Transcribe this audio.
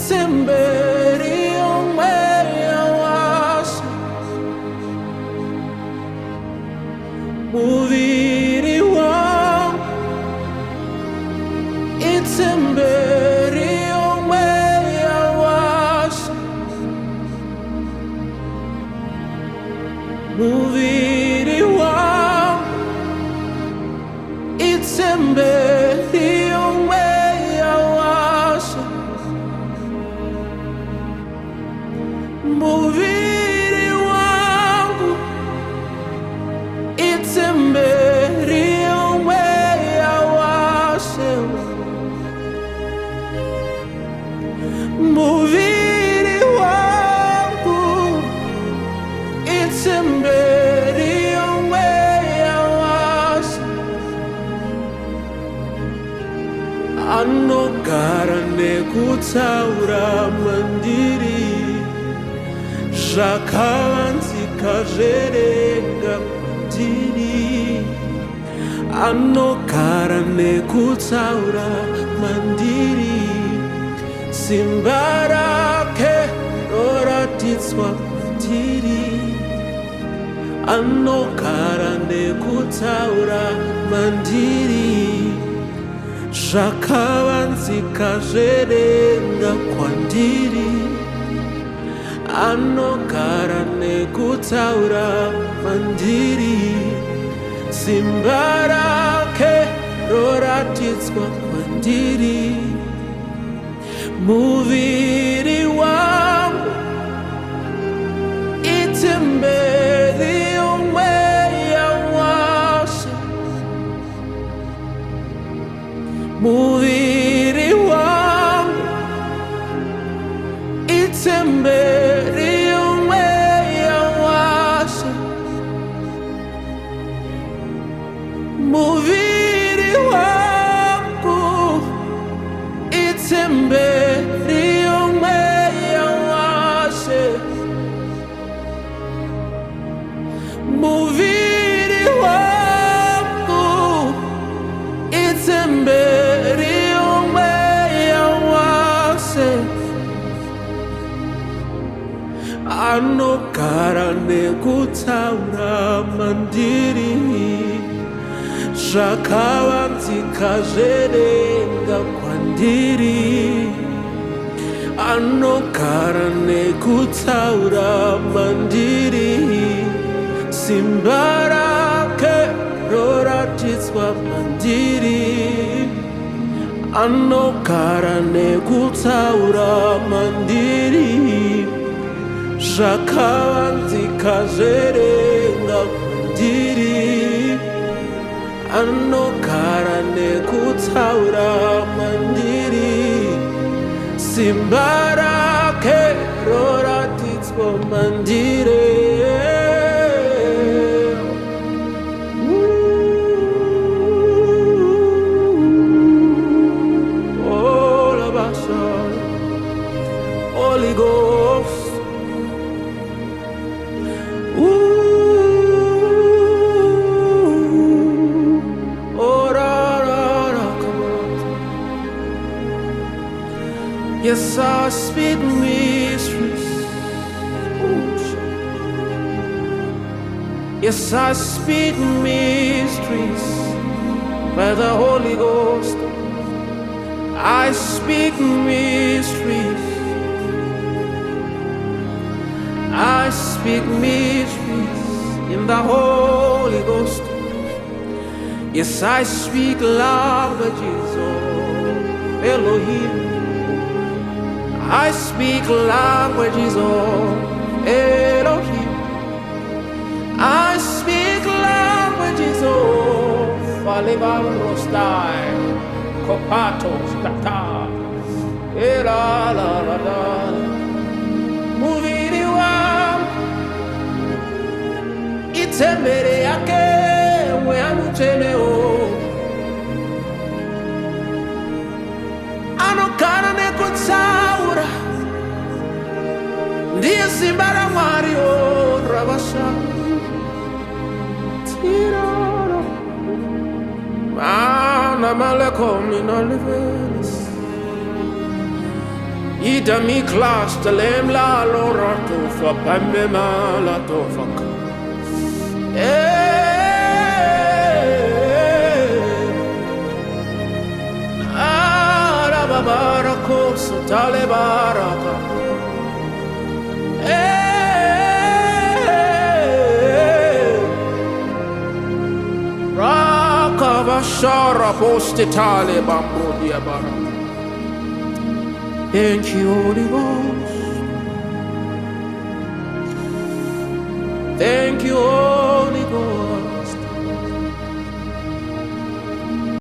temberi yemweya washe muviri wangu temberi yemweya washe muviri wangu temberi yemweya washe muviri wangu temberi yemweya washe muviri wangu temberi yemweya washe anogara nekutaura mandiri zvakavanzika zverenga kwandiri anogara nekutaura mandiri simba rake roratidzwa kwandiri anogara nekutaura mandiri zvakavanzika zverenga kwandiri anogara nekutaura mandiri simba rake roratidzwa kwandiri muviri wangu temberi yemweya washe muviri wangu temberi yemweya washe muviri wangu temberi yemweya washe muviri wangu temberi yemweya washe anogara nekutaura mandiri zvakavanzika zverenga kwandiri anogara nekutaura mandiri simba rake roratidzwa mandiri anogara nekutaura mandiri zvakavanzika zverenga kwandiri anogara nekutaura mandiri simba rake roratidzwa mandiri Holy Ghost yes, I speak mysteries. Yes, I speak mysteries by the Holy Ghost. I speak mysteries. I speak mysteries in the Holy Ghost. Yes, I speak languages of Elohim. I speak languages of Elohim. I speak languages of Alebandrostai, Kopatos, Tata, Era la la la. Muviri wangu temberi yake mweyanucheleo anogara nekutaura ndiye simba raMwari ravasha tirara mana malekomi nalivelis Ida mi class the lem la lora to fa pemme ma la to fa ka. Ara babara kosa tale baraka. Raka bashara poste tale bambo dia baraka. Thank you, Holy Ghost. Thank you, Holy Ghost.